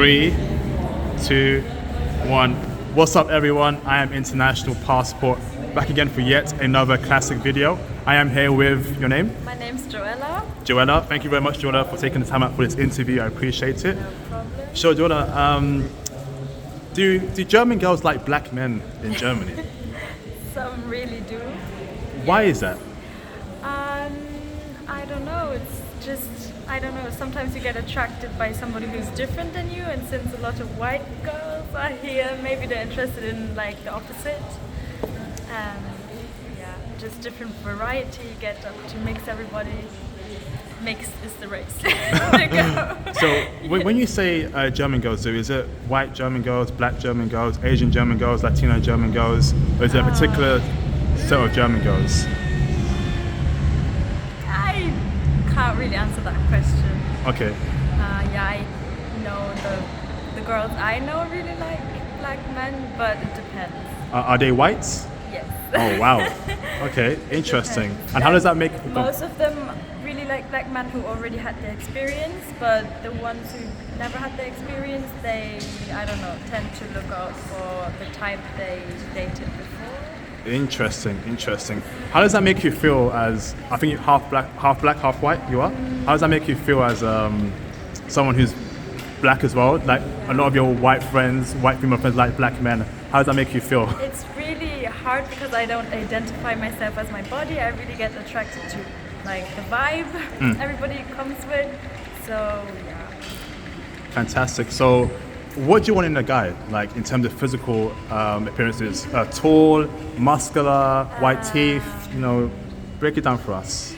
3, 2, 1. What's up, everyone? I am International Passport, back again for yet another classic video. I am here with your name? My name's Joella. Joella, thank you very much, Joella, for taking the time out for this interview. I appreciate it. No problem. So, Joella, do German girls like black men in Germany? Some really do. Why is that? I don't know. It's just, I don't know. Sometimes you get attracted by somebody who's different than you, and since a lot of white girls are here, maybe they're interested in like the opposite. Yeah, just different variety. You get to mix everybody. Mixed is the race. So when you say German girls, is it white German girls, black German girls, Asian German girls, Latino German girls, or is there a particular set of German girls? I can't really answer that question. Okay. Yeah, I know the girls I know really like black men, but it depends. Are they whites? Yes. Oh wow. Okay, interesting. And how does that make? Most of them really like black men who already had the experience, but the ones who never had the experience, they, I don't know, tend to look out for the type they dated before. Interesting. How does that make you feel as, I think you're half black, half white, you are? How does that make you feel as someone who's black as well? Like a lot of your white female friends like black men. How does that make you feel? It's really hard because I don't identify myself as my body. I really get attracted to like the vibe everybody comes with. So yeah. Fantastic. So what do you want in a guy, like in terms of physical appearances? Tall, muscular, white teeth, break it down for us.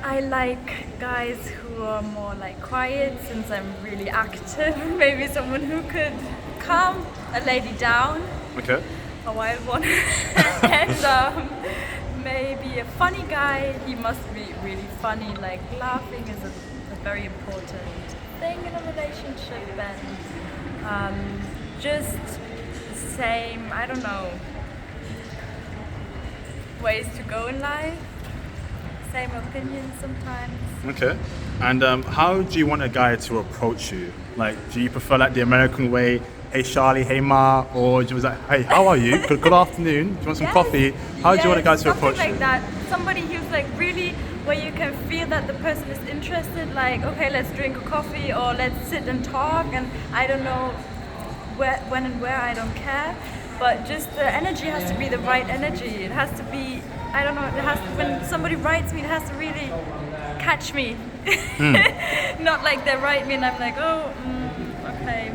I like guys who are more like quiet, since I'm really active. Maybe someone who could calm a lady down. Okay. A wild one. And maybe a funny guy. He must be really funny. Like laughing is a very important thing in a relationship, and just same, I don't know, ways to go in life, same opinions sometimes. Okay. And how do you want a guy to approach you? Like, do you prefer like the American way, hey Charlie, hey Ma, or was that, hey, how are you? Good afternoon. Do you want some coffee? How do you want a guy to approach you? Something like that. Somebody who's like really, where you can feel that the person is interested, like, okay, let's drink a coffee or let's sit and talk, and I don't know when and where, I don't care, but just the energy has to be the right energy. It has to be, I don't know, it has to, when somebody writes me, it has to really catch me. Not like they write me and I'm like, oh, okay,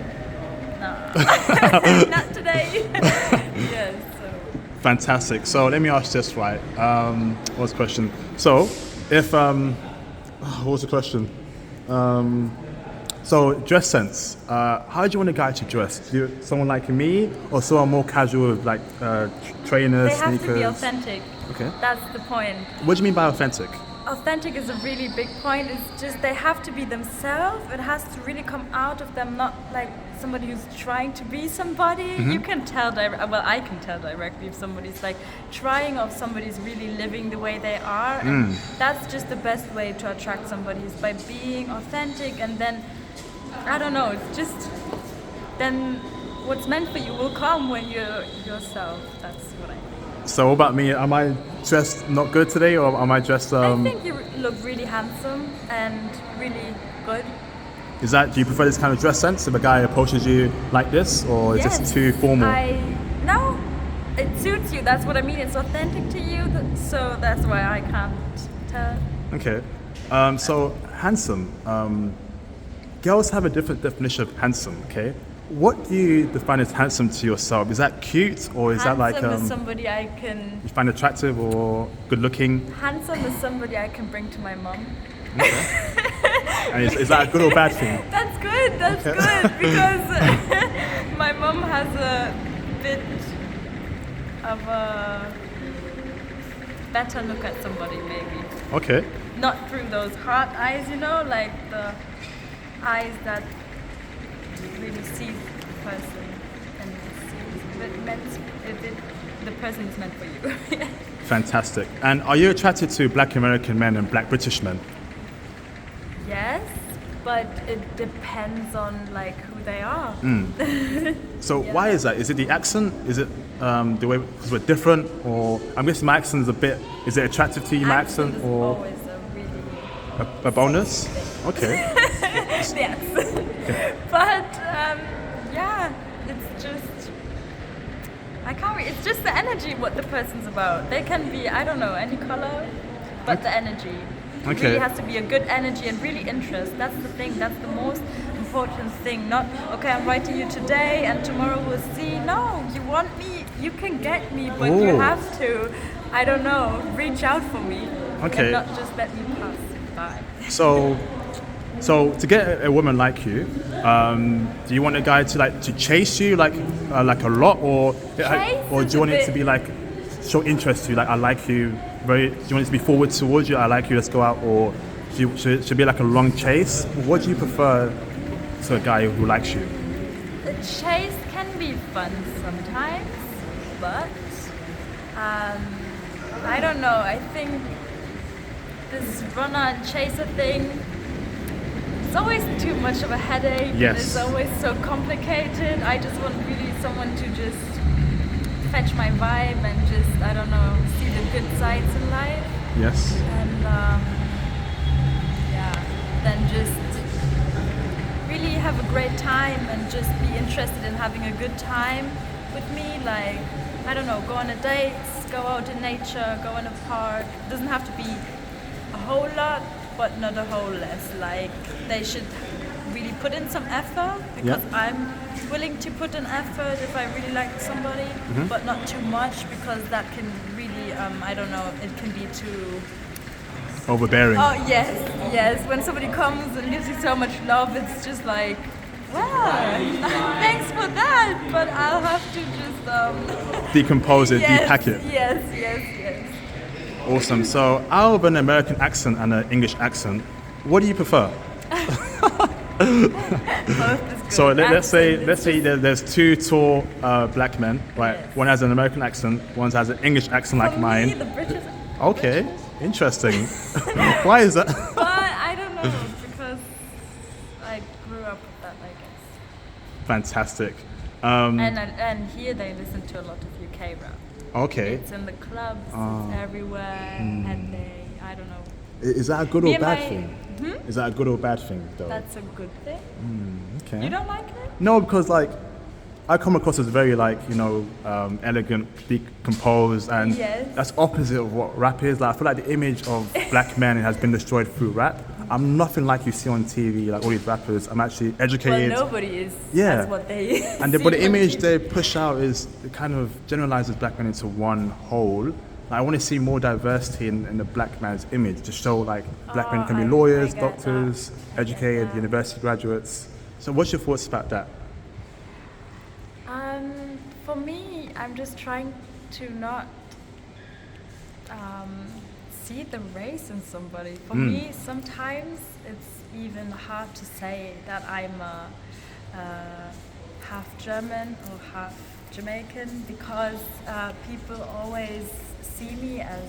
no, not today. Yes. Fantastic. So let me ask this, right? What was the question? So, if what was the question? So dress sense. How do you want a guy to dress? Do you, someone like me, or someone more casual, with like trainers, they have sneakers? to be authentic. Okay. That's the point. What do you mean by authentic? Authentic is a really big point. It's just they have to be themselves. It has to really come out of them, not like somebody who's trying to be somebody. You can tell well, I can tell directly if somebody's like trying, or if somebody's really living the way they are. And that's just the best way to attract somebody, is by being authentic. And then, I don't know, it's just, then what's meant for you will come when you're yourself. That's what I think. So what about me? Am I dressed not good today, or am I dressed? I think you look really handsome and really good. Is that, do you prefer this kind of dress sense if a guy approaches you like this, or is this too formal? No, it suits you. That's what I mean. It's authentic to you, so that's why I can't tell. Okay. So handsome. Girls have a different definition of handsome. Okay. What do you define as handsome to yourself? Is that cute, or is that like handsome is somebody I can. You find attractive or good looking? Handsome is somebody I can bring to my mum. Okay. And is that a good or bad thing? That's good. That's good, because my mum has a bit of a better look at somebody, maybe. Okay. Not through those heart eyes, like the eyes that really see the person and see if the person is meant for you. Fantastic. And are you attracted to black American men and black British men? Yes, but it depends on like who they are. So Yeah. why is that? Is it the accent? Is it the way because we're different, or I'm guessing my accent is a bit? Is it attractive to you, my accent, is or always a really a bonus? Okay. yes. But yeah, it's just I can't. It's just the energy what the person's about. They can be I don't know any color, but the energy. It Okay. really has to be a good energy and really interest. That's the thing. That's the most important thing. Not okay. I'm writing you today and tomorrow we'll see. No, you want me. You can get me, but you Ooh. have to. I don't know. Reach out for me. Okay. And not just let me pass by. So to get a woman like you, do you want a guy to chase you like a lot, or do is you a want it to bit- be like show interest to you, like I like you? Very, do you want it to be forward towards you? I like you. Let's go out, or should it be like a long chase? What do you prefer to a guy who likes you? The chase can be fun sometimes, but I don't know. I think this runner and chaser thing, it's always too much of a headache. Yes. It's always so complicated. I just want really someone to just fetch my vibe and just, I don't know, see the good sides in life. Yes. And yeah, then just really have a great time and just be interested in having a good time with me. Like, I don't know, go on a date, go out in nature, go in a park. It doesn't have to be a whole lot, but not a whole less. Like, they should really put in some effort because I'm willing to put in effort if I really like somebody, but not too much because that can really, I don't know, it can be too... Overbearing. Oh, yes. When somebody comes and gives you so much love, it's just like, well, thanks for that, but I'll have to just... Decompose it, yes, depack it. Yes. Awesome. So out of an American accent and an English accent, what do you prefer? Both is good. So let's say Accent is there's two tall black men, right? Yes. One has an American accent, one has an English accent like for mine. me, the British... Okay, interesting. Why is that? But I don't know, because I grew up with that, I guess. Fantastic. And here they listen to a lot of UK rap. Okay. It's in the clubs, it's everywhere, and I don't know. Is that a good Me or and bad my- thing? Is that a good or bad thing, though? That's a good thing. Okay. You don't like it? No, because like I come across as very like elegant, composed, and Yes. that's opposite of what rap is. Like I feel like the image of black men has been destroyed through rap. I'm nothing like you see on TV, like all these rappers. I'm actually Well, educated. nobody is. Yeah. That's what they. But see the on image TV. they push out is it kind of generalizes black men into one whole. Like, I want to see more diversity in the black man's image to show like black men can be I lawyers, get that. doctors, I get educated, that. university graduates. So what's your thoughts about that? For me, I'm just trying to not see the race in somebody. For me, sometimes it's even hard to say that I'm half German or half Jamaican because people always see me as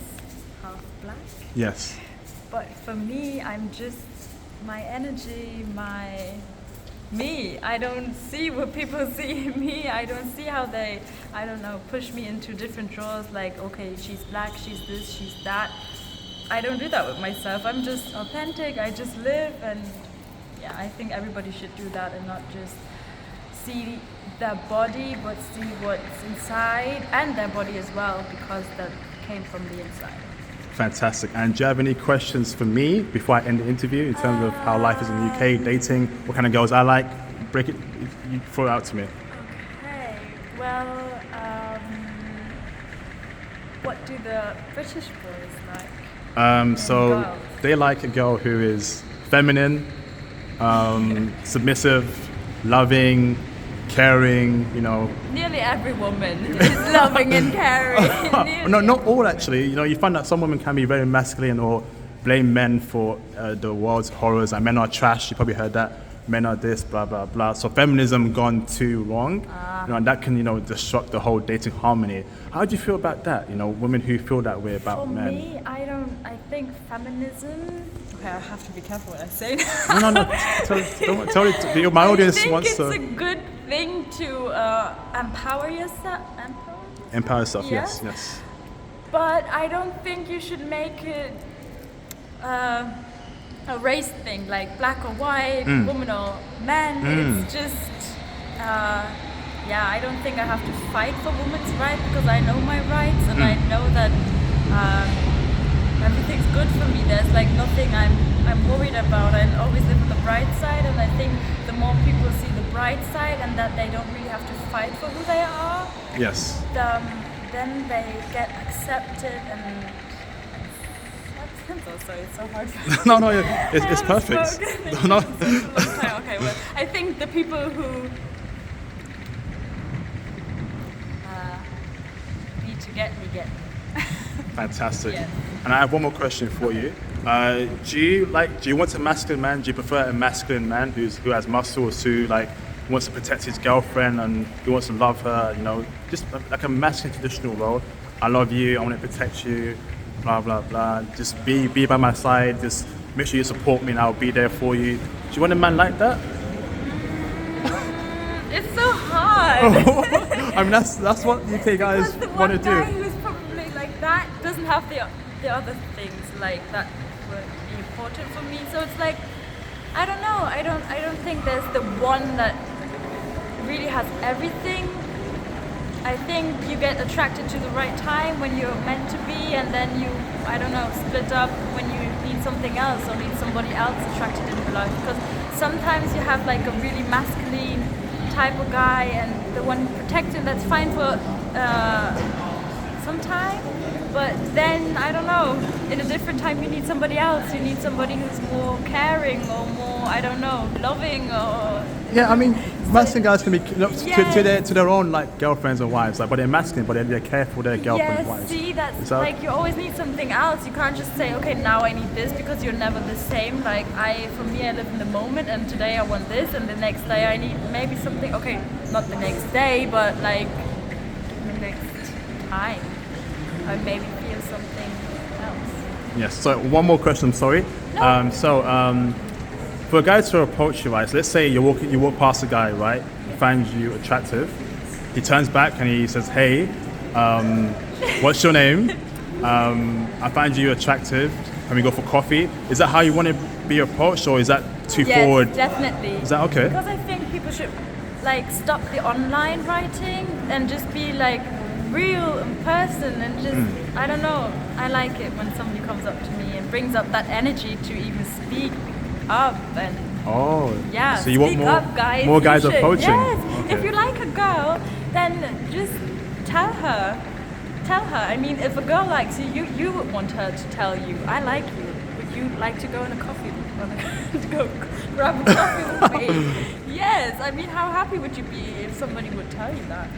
half black. Yes. But for me, I'm just my energy, me. I don't see what people see in me. I don't see how they, I don't know, push me into different drawers like, okay, she's black, she's this, she's that. I don't do that with myself. I'm just authentic. I just live, and yeah, I think everybody should do that and not just see their body, but see what's inside and their body as well, because that came from the inside. Fantastic. And do you have any questions for me before I end the interview in terms of how life is in the UK, dating, what kind of girls I like? Break it, you throw it out to me. Okay, well, what do the British boys like? So girls. they like a girl who is feminine, submissive, loving, caring, Nearly every woman is loving and caring. No, not all actually. You find that some women can be very masculine or blame men for the world's horrors, and men are trash. You probably heard that. Men are this, blah, blah, blah. So feminism gone too wrong, and that can, disrupt the whole dating harmony. How do you feel about that? Women who feel that way about For men. me, I think feminism Okay, I have to be careful what I say. No. Tell it. My audience wants to. I think it's a good thing to empower yourself. Empower yourself. Yes. Yes. But I don't think you should make it a race thing, like black or white, woman or man. It's just, I don't think I have to fight for women's rights because I know my rights and I know that everything's good for me. There's like nothing I'm worried about. I always live on the bright side, and I think the more people see the bright side and that they don't really have to fight for who they are. Yes. Then they get accepted and it's so hard for No, it's perfect. No. Okay, well, I think the people who need to get me. Fantastic. Yes. And I have one more question for you. Do you want a masculine man? Do you prefer a masculine man who has muscles, who wants to protect his girlfriend and who wants to love her, just like a masculine traditional role? I love you, I want to protect you, blah, blah, blah. Just be by my side, just make sure you support me and I'll be there for you. Do you want a man like that? It's so hard. I mean, that's what UK guys want to do. The one guy who's probably like that doesn't have the other things like that would be important for me. So it's like, I don't know. I don't think there's the one that really has everything. I think you get attracted to the right time when you're meant to be, and then you, I don't know, split up when you need something else or need somebody else attracted in your life. Because sometimes you have like a really masculine type of guy, and the one protecting, that's fine for some time. But then, I don't know, in a different time you need somebody else. You need somebody who's more caring or more, I don't know, loving or... Yeah, I mean, masculine guys can be to their own girlfriends and wives, but they're masculine, but they're careful their girlfriends and wives. See, that's like you always need something else. You can't just say, okay, now I need this, because you're never the same. For me, I live in the moment, and today I want this, and the next day I need maybe something. Okay, not the next day, but the next time. I maybe feel something else. Yes. So one more question. I'm sorry. No. For a guy to approach you, right? So let's say you walk past a guy, right? He finds you attractive. He turns back and he says, "Hey, what's your name? I find you attractive. Can we go for coffee?" Is that how you want to be approached, or is that too forward? Yes, definitely. Is that okay? Because I think people should stop the online writing and just be real in person, and just I don't know. I like it when somebody comes up to me and brings up that energy to even speak up and so you want speak up, guys. More guys approaching. Yes. Okay. If you like a girl, then just tell her. I mean, if a girl likes you would want her to tell you, I like you. Would you like to go on a coffee? To go grab a coffee with me? Yes. I mean, how happy would you be if somebody would tell you that?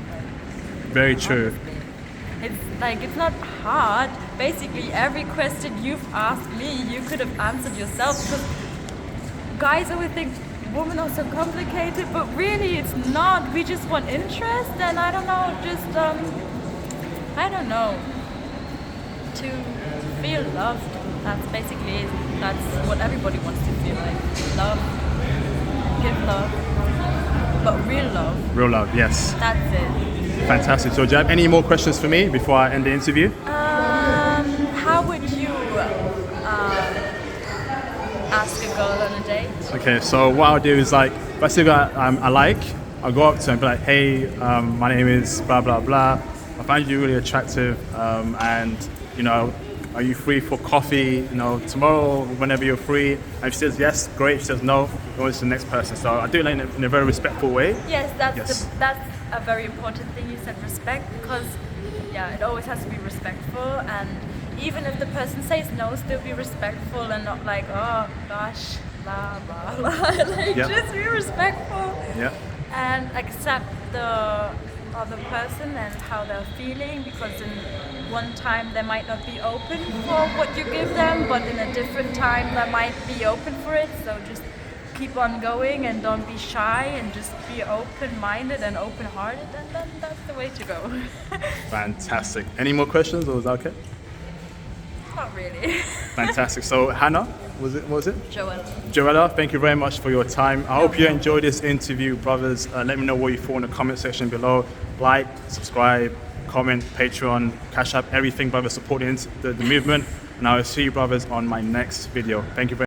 Very true. It's not hard. Basically, every question you've asked me, you could have answered yourself, because guys always think women are so complicated, but really it's not. We just want interest, and I don't know, to feel loved. That's what everybody wants to feel like. Love, give love, but real love. Real love, yes. That's it. Fantastic. So do you have any more questions for me before I end the interview? How would you ask a girl on a date? Okay, so what I'll do is if I see a guy I'll go up to him and be like, "Hey, my name is blah, blah, blah. I find you really attractive, and, are you free for coffee, tomorrow, whenever you're free?" And if she says yes, great. If she says no, go on to the next person. So I do it in a very respectful way. Yes, that's a very important thing. You said respect, because it always has to be respectful, and even if the person says no, still be respectful and not oh gosh, blah blah blah. Just be respectful. Yeah. And accept the other person and how they're feeling, because in one time they might not be open for what you give them, but in a different time they might be open for it. So just keep on going and don't be shy, and just be open-minded and open-hearted, and then that's the way to go. Fantastic. Any more questions, or is that okay? Not really. Fantastic. So Hannah, What was it? Joel. Joella, thank you very much for your time. I hope you enjoyed this interview, brothers. Let me know what you thought in the comment section below. Like, subscribe, comment, Patreon, Cash App, everything, brothers, supporting the movement. And I will see you, brothers, on my next video. Thank you very much.